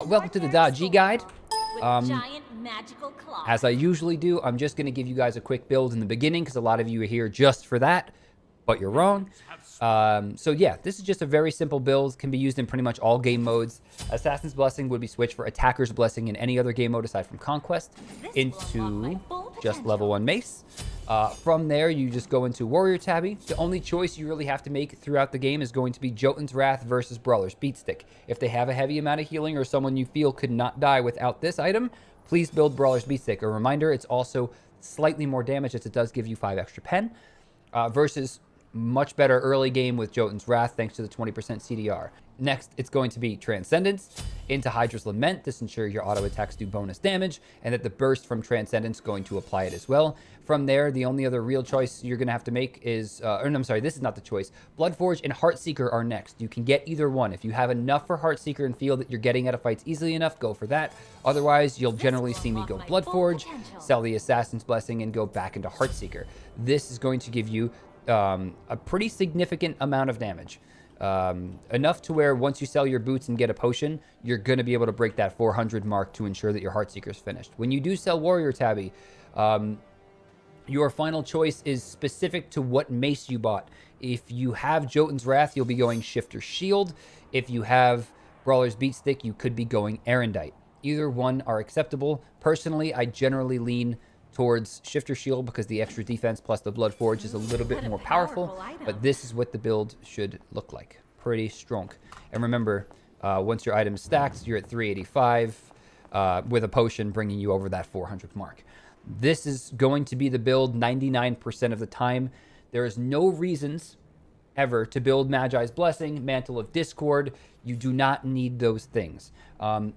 welcome to the Dodgy Guide. As I usually do, I'm just going to give you guys a quick build in the beginning because a lot of you are here just for that, but you're wrong. So yeah, this is just a very simple build, can be used in pretty much all game modes. Assassin's Blessing would be switched for Attacker's Blessing in any other game mode aside from Conquest into just level 1 Mace. From there, you just go into Warrior Tabby. The only choice you really have to make throughout the game is going to be Jotun's Wrath versus Brawler's Beatstick. If they have a heavy amount of healing or someone you feel could not die without this item, please build Brawler's Beatstick. A reminder, it's also slightly more damage as it does give you 5 extra pen, versus much better early game with Jotun's Wrath thanks to the 20% CDR. Next, it's going to be Transcendence into Hydra's Lament. This ensures your auto attacks do bonus damage, and that the burst from Transcendence is going to apply it as well. From there, the only other real choice you're going to have to make is, or no, I'm sorry, this is not the choice. Bloodforge and Heartseeker are next. You can get either one. If you have enough for Heartseeker and feel that you're getting out of fights easily enough, go for that. Otherwise, you'll generally see me go Bloodforge, sell the Assassin's Blessing, and go back into Heartseeker. This is going to give you a pretty significant amount of damage. Enough to where once you sell your boots and get a potion, you're going to be able to break that 400 mark to ensure that your Heartseeker is finished. When you do sell Warrior Tabby, your final choice is specific to what mace you bought. If you have Jotun's Wrath, you'll be going Shifter Shield. If you have Brawler's Beatstick, you could be going Erendite. Either one are acceptable. Personally, I generally lean towards Shifter Shield because the extra defense plus the Bloodforge is a little bit more powerful, but this is what the build should look like. Pretty strong. And remember, once your item is stacked, you're at 385 with a potion bringing you over that 400 mark. This is going to be the build 99% of the time. There is no reasons ever to build Magi's Blessing, Mantle of Discord. You do not need those things.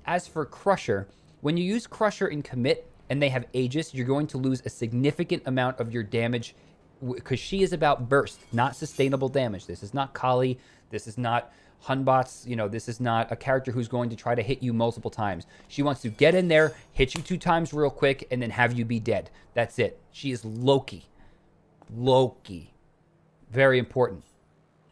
As for Crusher, when you use Crusher in Commit, and they have Aegis, you're going to lose a significant amount of your damage because she is about burst, not sustainable damage. This is not Kali. This is not Hunbots. You know, this is not a character who's going to try to hit you multiple times. She wants to get in there, hit you 2 times real quick, and then have you be dead. That's it. She is Loki. Loki. Very important.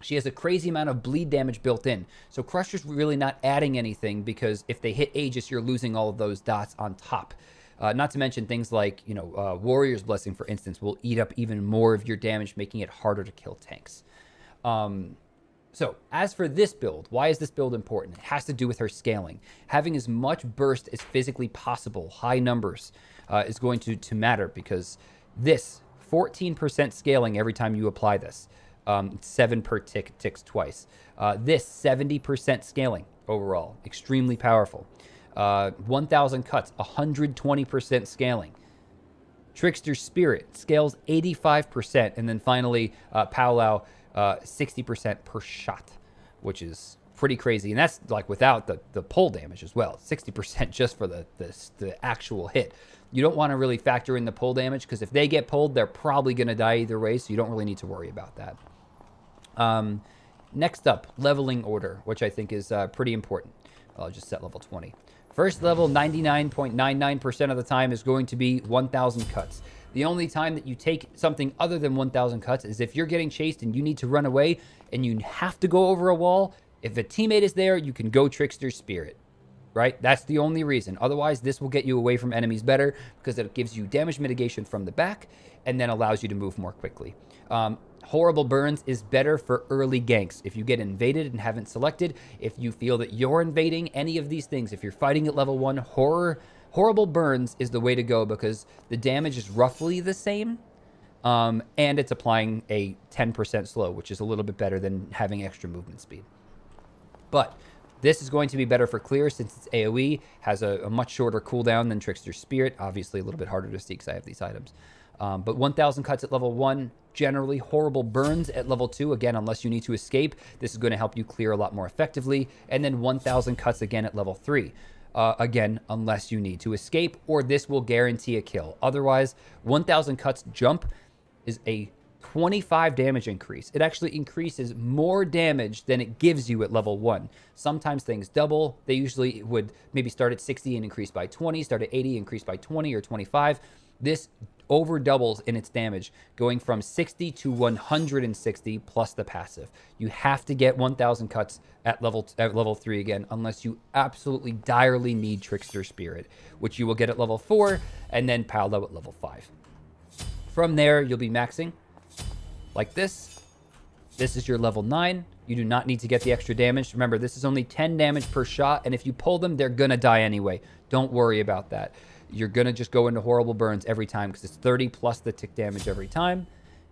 She has a crazy amount of bleed damage built in. So Crusher's really not adding anything because if they hit Aegis, you're losing all of those dots on top. Not to mention things like, you know, Warrior's Blessing, for instance, will eat up even more of your damage, making it harder to kill tanks. So as for this build, why is this build important? It has to do with her scaling. Having as much burst as physically possible, high numbers, is going to matter because this 14% scaling every time you apply this. 7 per tick, ticks twice. This 70% scaling overall, extremely powerful. 1,000 cuts, 120% scaling. Trickster's Spirit scales 85%. And then finally, Powwow, 60% per shot, which is pretty crazy. And that's like without the pull damage as well. 60% just for the actual hit. You don't want to really factor in the pull damage because if they get pulled, they're probably going to die either way. So you don't really need to worry about that. Next up, leveling order, which I think is pretty important. I'll just set level 20. First level, 99.99% of the time is going to be 1,000 cuts. The only time that you take something other than 1,000 cuts is if you're getting chased and you need to run away and you have to go over a wall. If a teammate is there, you can go Trickster's Spirit, right? That's the only reason. Otherwise, this will get you away from enemies better because it gives you damage mitigation from the back and then allows you to move more quickly. Horrible Burns is better for early ganks. If you get invaded and haven't selected, if you feel that you're invading any of these things, if you're fighting at level 1, Horrible Burns is the way to go because the damage is roughly the same, and it's applying a 10% slow, which is a little bit better than having extra movement speed. But this is going to be better for clear since it's AoE, has a much shorter cooldown than Trickster's Spirit. Obviously, a little bit harder to see because I have these items. But 1,000 cuts at level 1, generally Horrible Burns at level 2. Again, unless you need to escape, this is going to help you clear a lot more effectively. And then 1,000 cuts again at level 3. Again, unless you need to escape, or this will guarantee a kill. Otherwise, 1,000 cuts jump is a 25 damage increase. It actually increases more damage than it gives you at level 1. Sometimes things double. They usually would maybe start at 60 and increase by 20, start at 80, increase by 20 or 25. This over doubles in its damage, going from 60 to 160 plus the passive. You have to get 1,000 cuts at level 3 again, unless you absolutely direly need Trickster Spirit, which you will get at level 4 and then Paolo at level 5. From there, you'll be maxing like this. This is your level 9. You do not need to get the extra damage. Remember, this is only 10 damage per shot, and if you pull them, they're going to die anyway. Don't worry about that. You're going to just go into horrible burns every time because it's 30 plus the tick damage every time,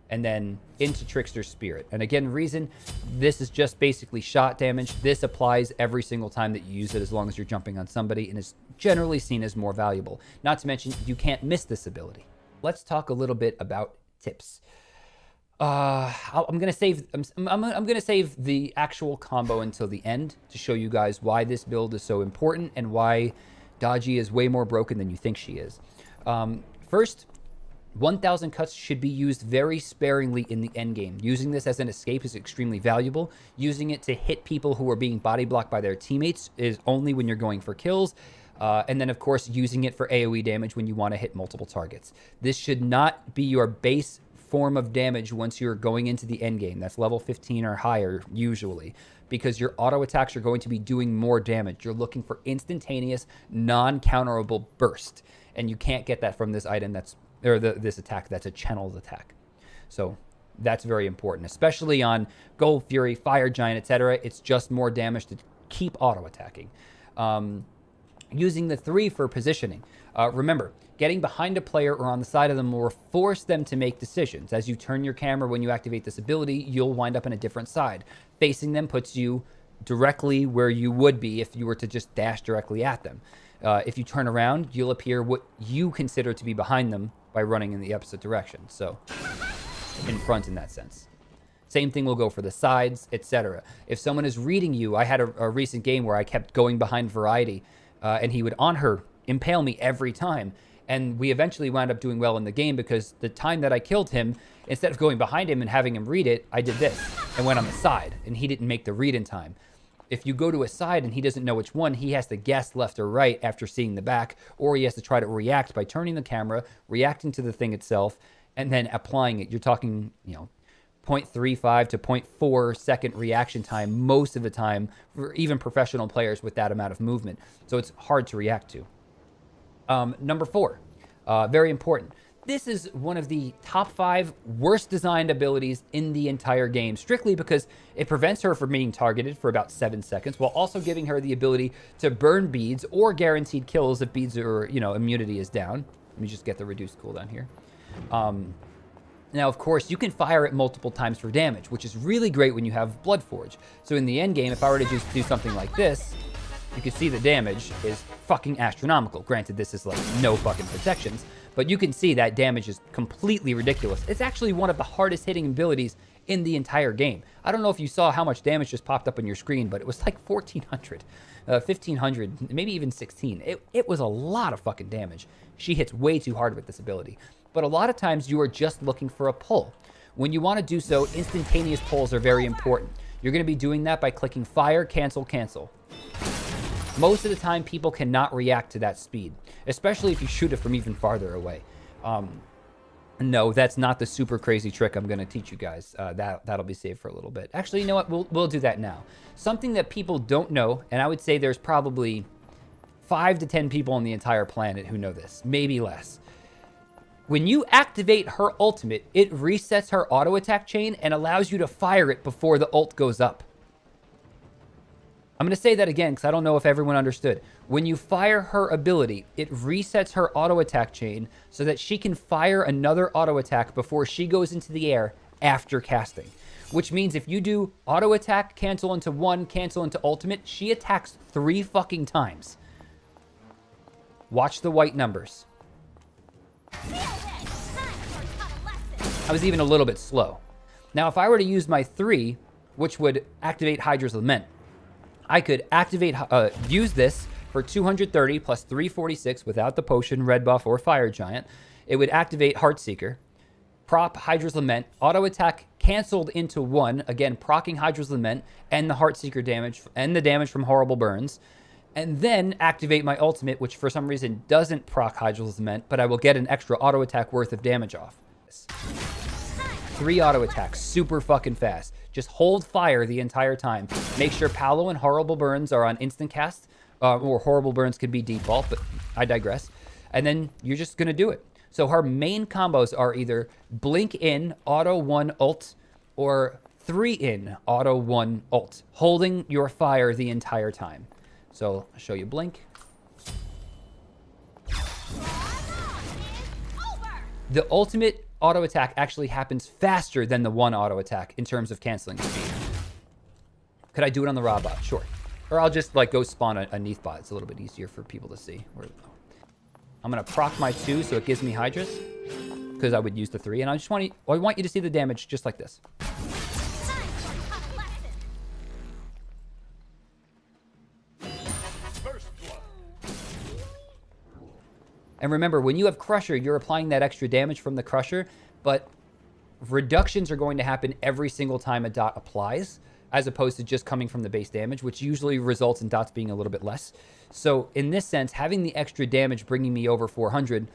and then into Trickster Spirit. And again, reason, this is just basically shot damage. This applies every single time that you use it as long as you're jumping on somebody, and is generally seen as more valuable. Not to mention, you can't miss this ability. Let's talk a little bit about tips. I'm gonna save the actual combo until the end to show you guys why this build is so important and why Dodgy is way more broken than you think she is. First, 1,000 cuts should be used very sparingly in the end game. Using this as an escape is extremely valuable. Using it to hit people who are being body blocked by their teammates is only when you're going for kills. And then, of course, using it for AoE damage when you want to hit multiple targets. This should not be your base form of damage once you're going into the end game. That's level 15 or higher usually, because your auto attacks are going to be doing more damage. You're looking for instantaneous, non-counterable burst, and you can't get that from this item this attack that's a channeled attack. So that's very important, especially on Gold Fury, Fire Giant, etc. It's just more damage to keep auto attacking. Using the 3 for positioning. Remember, getting behind a player or on the side of them will force them to make decisions. As you turn your camera when you activate this ability, you'll wind up in a different side. Facing them puts you directly where you would be if you were to just dash directly at them. If you turn around, you'll appear what you consider to be behind them by running in the opposite direction. So, in front in that sense. Same thing will go for the sides, etc. If someone is reading you, I had a recent game where I kept going behind Variety, and he would on her impale me every time. And we eventually wound up doing well in the game because the time that I killed him, instead of going behind him and having him read it, I did this and went on the side, and he didn't make the read in time. If you go to a side and he doesn't know which one, he has to guess left or right after seeing the back, or he has to try to react by turning the camera, reacting to the thing itself, and then applying it. You're talking, 0.35 to 0.4 second reaction time most of the time for even professional players with that amount of movement. So it's hard to react to. Number 4, very important. This is one of the top 5 worst designed abilities in the entire game, strictly because it prevents her from being targeted for about 7 seconds, while also giving her the ability to burn beads or guaranteed kills if beads or, immunity is down. Let me just get the reduced cooldown here. Now, of course, you can fire it multiple times for damage, which is really great when you have Bloodforge. So in the end game, if I were to just do something like this, you can see the damage is fucking astronomical. Granted, this is like no fucking protections, but you can see that damage is completely ridiculous. It's actually one of the hardest hitting abilities in the entire game. I don't know if you saw how much damage just popped up on your screen, but it was like 1,400, 1,500, maybe even 16. It was a lot of fucking damage. She hits way too hard with this ability. But a lot of times you are just looking for a pull. When you want to do so, instantaneous pulls are very important. You're going to be doing that by clicking fire, cancel, cancel. Most of the time, people cannot react to that speed, especially if you shoot it from even farther away. No, that's not the super crazy trick I'm going to teach you guys. That'll be saved for a little bit. Actually, you know what? We'll do that now. Something that people don't know, and I would say there's probably 5 to 10 people on the entire planet who know this, maybe less. When you activate her ultimate, it resets her auto attack chain and allows you to fire it before the ult goes up. I'm going to say that again because I don't know if everyone understood. When you fire her ability, it resets her auto attack chain so that she can fire another auto attack before she goes into the air after casting. Which means if you do auto attack, cancel into 1, cancel into ultimate, she attacks 3 fucking times. Watch the white numbers. I was even a little bit slow. Now, if I were to use my 3, which would activate Hydra's Lament, I could use this for 230 plus 346 without the potion, red buff, or fire giant. It would activate Heartseeker, prop Hydra's Lament, auto attack canceled into 1, again, proccing Hydra's Lament and the Heartseeker damage and the damage from horrible burns. and then activate my ultimate, which for some reason doesn't proc Hydra's Lament, but I will get an extra auto attack worth of damage off. 3 auto attacks, super fucking fast. Just hold fire the entire time. Make sure Paolo and Horrible Burns are on instant cast, or Horrible Burns could be default, but I digress. And then you're just gonna do it. So her main combos are either blink in, auto 1 ult, or 3 in, auto 1 ult, holding your fire the entire time. So I'll show you blink. The ultimate auto attack actually happens faster than the 1 auto attack in terms of canceling speed. Could I do it on the raw bot? Sure. Or I'll just like go spawn a Neath bot. It's a little bit easier for people to see. I'm gonna proc my 2 so it gives me Hydras, because I would use the 3, and I want you to see the damage just like this. And remember, when you have Crusher, you're applying that extra damage from the Crusher, but reductions are going to happen every single time a dot applies, as opposed to just coming from the base damage, which usually results in dots being a little bit less. So in this sense, having the extra damage bringing me over 400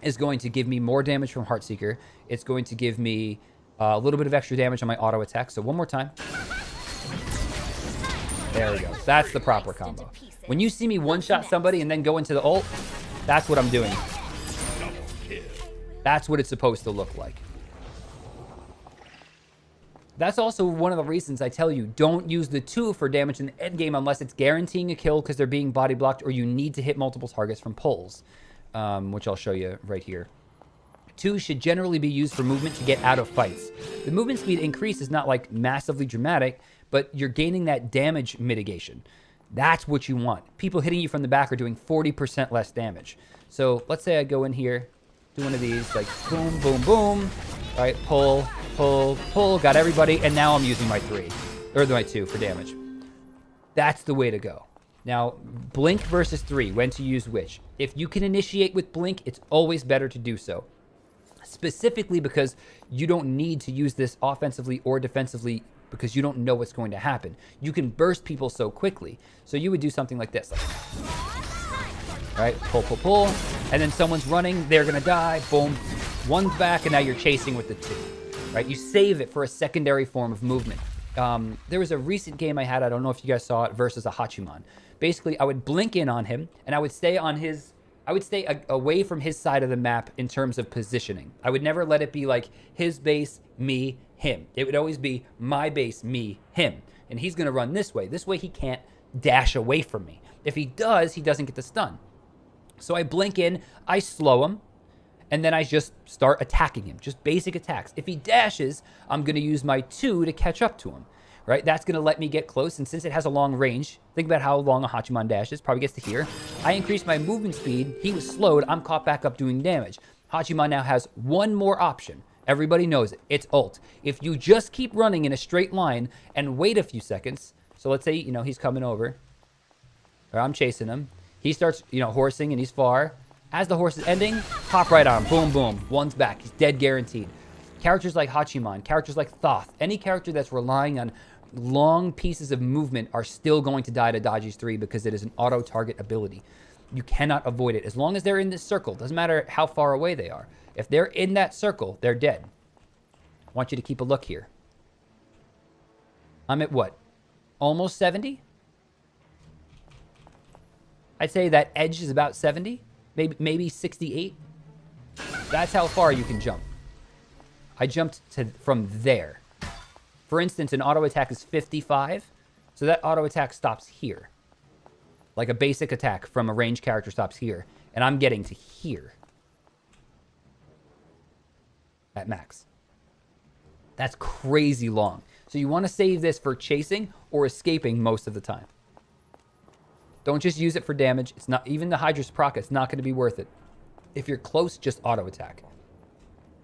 is going to give me more damage from Heartseeker. It's going to give me a little bit of extra damage on my auto attack. So one more time. There we go. That's the proper combo. When you see me one-shot somebody and then go into the ult, that's what I'm doing. That's what it's supposed to look like. That's also one of the reasons I tell you, don't use the 2 for damage in the endgame unless it's guaranteeing a kill because they're being body blocked or you need to hit multiple targets from pulls, which I'll show you right here. 2 should generally be used for movement to get out of fights. The movement speed increase is not like massively dramatic, but you're gaining that damage mitigation. That's what you want. People hitting you from the back are doing 40% less damage. So let's say I go in here, do one of these, like boom, boom, boom. All right, pull, pull, pull, got everybody, and now I'm using my 3, or my 2 for damage. That's the way to go. Now, blink versus 3, when to use which. If you can initiate with blink, it's always better to do so. Specifically because you don't need to use this offensively or defensively because you don't know what's going to happen. You can burst people so quickly. So you would do something like this. All right, pull, pull, pull. And then someone's running, they're gonna die, boom. One's back, and now you're chasing with the 2. Right, you save it for a secondary form of movement. There was a recent game I had, I don't know if you guys saw it, versus a Hachiman. Basically, I would blink in on him, and I would stay on his... I would stay away from his side of the map in terms of positioning. I would never let it be like his base, me, him. It would always be my base, me, him. And he's going to run this way. This way he can't dash away from me. If he does, he doesn't get the stun. So I blink in, I slow him, and then I just start attacking him. Just basic attacks. If he dashes, I'm going to use my 2 to catch up to him. Right? That's going to let me get close, and since it has a long range, think about how long a Hachiman dashes, probably gets to here. I increased my movement speed, he was slowed, I'm caught back up doing damage. Hachiman now has one more option. Everybody knows it. It's ult. If you just keep running in a straight line and wait a few seconds, so let's say, you know, he's coming over, or I'm chasing him, he starts, you know, horsing and he's far. As the horse is ending, hop right on, boom, boom, one's back, he's dead guaranteed. Characters like Hachiman, characters like Thoth, any character that's relying on long pieces of movement are still going to die to Dodgy's 3 because it is an auto-target ability. You cannot avoid it. As long as they're in this circle, doesn't matter how far away they are. If they're in that circle, they're dead. I want you to keep a look here. I'm at what? Almost 70? I'd say that edge is about 70, maybe 68. That's how far you can jump. I jumped from there. For instance, an auto attack is 55, so that auto attack stops here. Like a basic attack from a ranged character stops here, and I'm getting to here. At max. That's crazy long. So you want to save this for chasing or escaping most of the time. Don't just use it for damage. It's not, even the Hydra's proc, it's not going to be worth it. If you're close, just auto attack.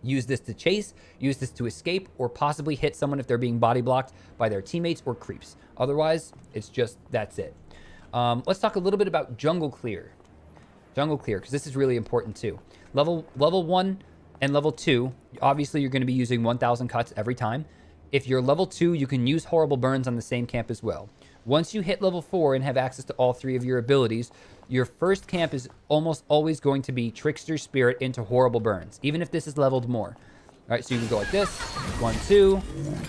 Use this to chase, use this to escape, or possibly hit someone if they're being body blocked by their teammates or creeps. Otherwise, it's just, that's it. Let's talk a little bit about jungle clear. Jungle clear, because this is really important too. Level 1 and level 2, obviously you're going to be using 1,000 cuts every time. If you're level 2, you can use horrible burns on the same camp as well. Once you hit level 4 and have access to all 3 of your abilities, your first camp is almost always going to be Trickster Spirit into Horrible Burns, even if this is leveled more. All right, so you can go like this, 1, 2,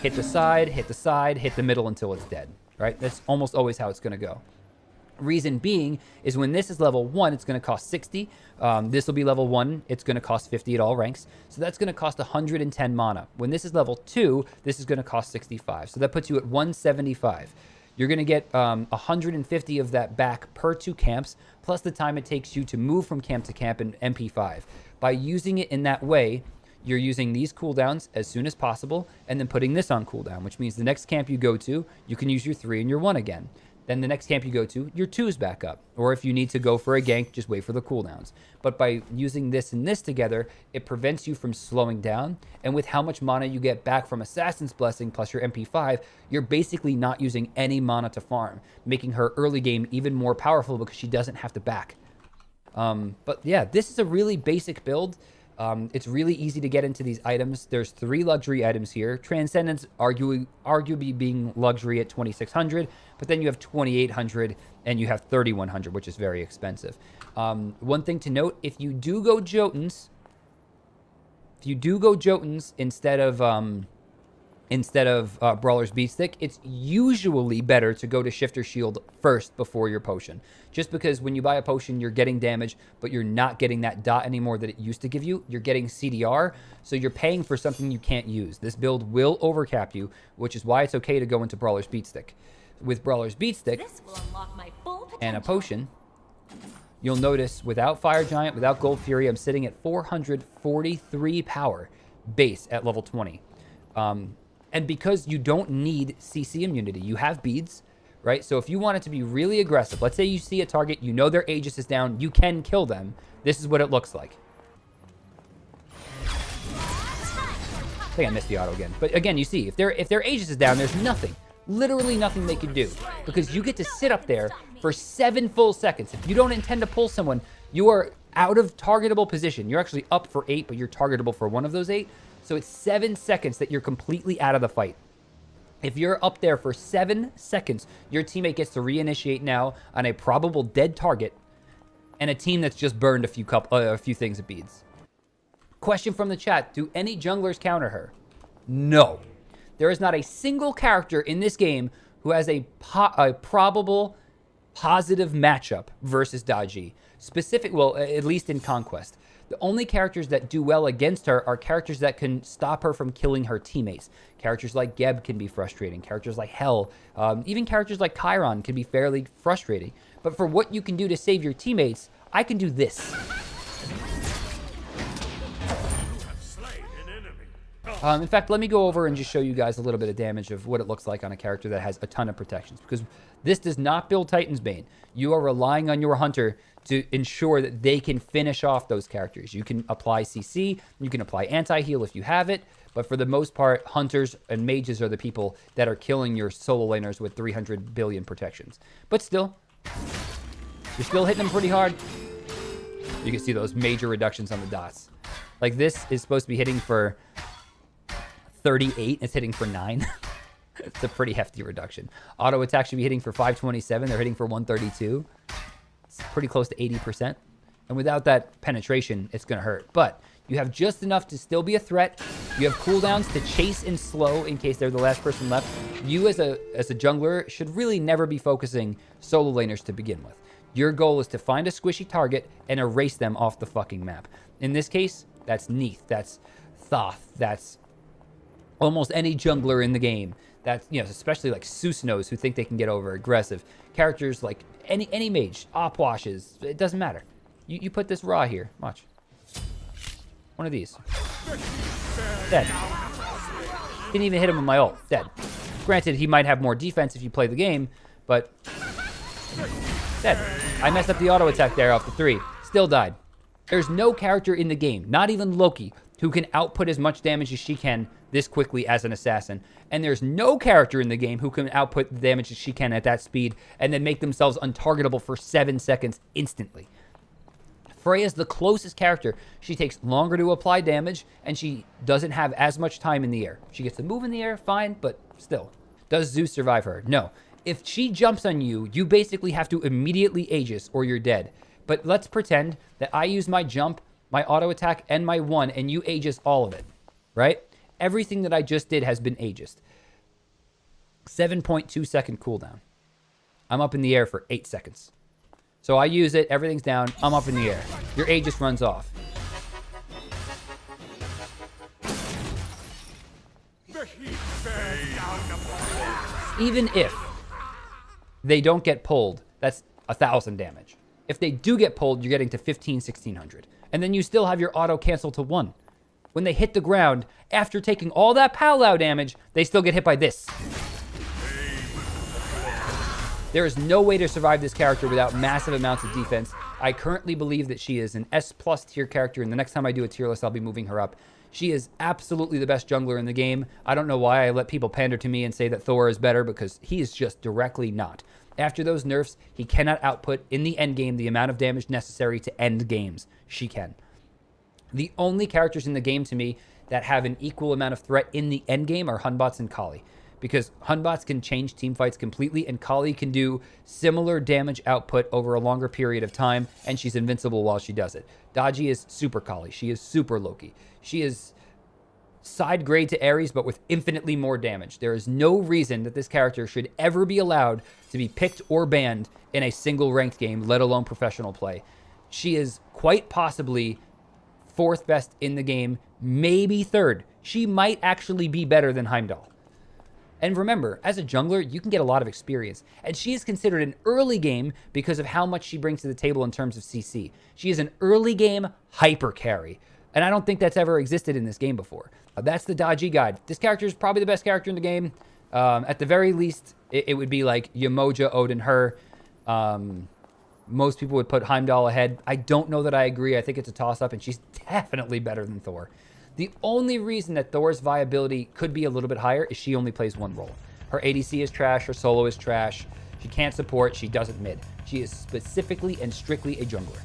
hit the side, hit the middle until it's dead, right? That's almost always how it's going to go. Reason being is when this is level 1, it's going to cost 60. This will be level 1. It's going to cost 50 at all ranks. So that's going to cost 110 mana. When this is level 2, this is going to cost 65. So that puts you at 175. You're going to get 150 of that back per 2 camps, plus the time it takes you to move from camp to camp in MP5. By using it in that way, you're using these cooldowns as soon as possible, and then putting this on cooldown, which means the next camp you go to, you can use your 3 and your 1 again. Then the next camp you go to, your 2's back up. Or if you need to go for a gank, just wait for the cooldowns. But by using this and this together, it prevents you from slowing down. And with how much mana you get back from Assassin's Blessing plus your MP5, you're basically not using any mana to farm, making her early game even more powerful because she doesn't have to back. But yeah, this is a really basic build. It's really easy to get into these items. There's 3 luxury items here. Transcendence arguably being luxury at 2,600, but then you have 2,800 and you have 3,100, which is very expensive. One thing to note, if you do go Jotuns instead of Brawler's Beatstick, it's usually better to go to Shifter Shield first before your potion. Just because when you buy a potion, you're getting damage, but you're not getting that dot anymore that it used to give you. You're getting CDR, so you're paying for something you can't use. This build will overcap you, which is why it's okay to go into Brawler's Beatstick. With Brawler's Beatstick and a potion, you'll notice without Fire Giant, without Gold Fury, I'm sitting at 443 power base at level 20. And because you don't need CC immunity, you have beads, right? So if you want it to be really aggressive, let's say you see a target, you know their Aegis is down, you can kill them. This is what it looks like. I think I missed the auto again. But again, you see, if their Aegis is down, there's nothing, literally nothing they can do. Because you get to sit up there for 7 full seconds. If you don't intend to pull someone, you are out of targetable position. You're actually up for 8, but you're targetable for 1 of those 8. So it's 7 seconds that you're completely out of the fight. If you're up there for 7 seconds, your teammate gets to reinitiate now on a probable dead target and a team that's just burned a few things of beads. Question from the chat, do any junglers counter her? No. There is not a single character in this game who has a probable positive matchup versus Daji. Well, at least in Conquest. The only characters that do well against her are characters that can stop her from killing her teammates. Characters like Geb can be frustrating. Characters like Hell, even characters like Chiron can be fairly frustrating. But for what you can do to save your teammates, I can do this. In fact, let me go over and just show you guys a little bit of damage of what it looks like on a character that has a ton of protections. Because this does not build Titan's Bane. You are relying on your hunter to ensure that they can finish off those characters. You can apply CC, you can apply anti-heal if you have it, but for the most part, hunters and mages are the people that are killing your solo laners with 300 billion protections. But still, you're still hitting them pretty hard. You can see those major reductions on the dots. Like this is supposed to be hitting for 38, it's hitting for 9. It's a pretty hefty reduction. Auto attack should be hitting for 527, they're hitting for 132. It's pretty close to 80%. And without that penetration, it's gonna hurt. But you have just enough to still be a threat. You have cooldowns to chase and slow in case they're the last person left. You as a jungler should really never be focusing solo laners to begin with. Your goal is to find a squishy target and erase them off the fucking map. In this case, that's Neith, that's Thoth, that's almost any jungler in the game. That's, you know, especially like Susnos who think they can get over aggressive. Characters like any mage, Opwashes, it doesn't matter. You put this raw here, watch. One of these. Dead. Didn't even hit him with my ult, dead. Granted, he might have more defense if you play the game, but dead. I messed up the auto attack there off the 3, still died. There's no character in the game, not even Loki, who can output as much damage as she can this quickly as an assassin. And there's no character in the game who can output the damage as she can at that speed and then make themselves untargetable for 7 seconds instantly. Freya's the closest character. She takes longer to apply damage, and she doesn't have as much time in the air. She gets to move in the air, fine, but still. Does Zeus survive her? No. If she jumps on you, you basically have to immediately Aegis or you're dead. But let's pretend that I use my jump, my auto attack, and my 1, and you Aegis all of it, right? Everything that I just did has been Aegised. 7.2 second cooldown. I'm up in the air for 8 seconds. So I use it, everything's down, I'm up in the air. Your Aegis runs off. Even if they don't get pulled, that's 1,000 damage. If they do get pulled, you're getting to 1,1600. And then you still have your auto cancel to 1. When they hit the ground, after taking all that powwow damage, they still get hit by this. There is no way to survive this character without massive amounts of defense. I currently believe that she is an S+ tier character, and the next time I do a tier list, I'll be moving her up. She is absolutely the best jungler in the game. I don't know why I let people pander to me and say that Thor is better, because he is just directly not. After those nerfs, he cannot output in the end game the amount of damage necessary to end games. She can. The only characters in the game to me that have an equal amount of threat in the end game are Hunbots and Kali. Because Hunbots can change team fights completely, and Kali can do similar damage output over a longer period of time, and she's invincible while she does it. Daji is super Kali. She is super Loki. She is side grade to Ares, but with infinitely more damage. There is no reason that this character should ever be allowed to be picked or banned in a single ranked game, let alone professional play. She is quite possibly 4th best in the game, maybe 3rd. She might actually be better than Heimdall. And remember, as a jungler, you can get a lot of experience. And she is considered an early game because of how much she brings to the table in terms of CC. She is an early game hyper carry. And I don't think that's ever existed in this game before. That's the Daji guide. This character is probably the best character in the game. At the very least, it would be like Yamoja, Odin, her. Most people would put Heimdall ahead. I don't know that I agree. I think it's a toss-up, and she's definitely better than Thor. The only reason that Thor's viability could be a little bit higher is she only plays 1 role. Her ADC is trash, her solo is trash. She can't support, she doesn't mid. She is specifically and strictly a jungler.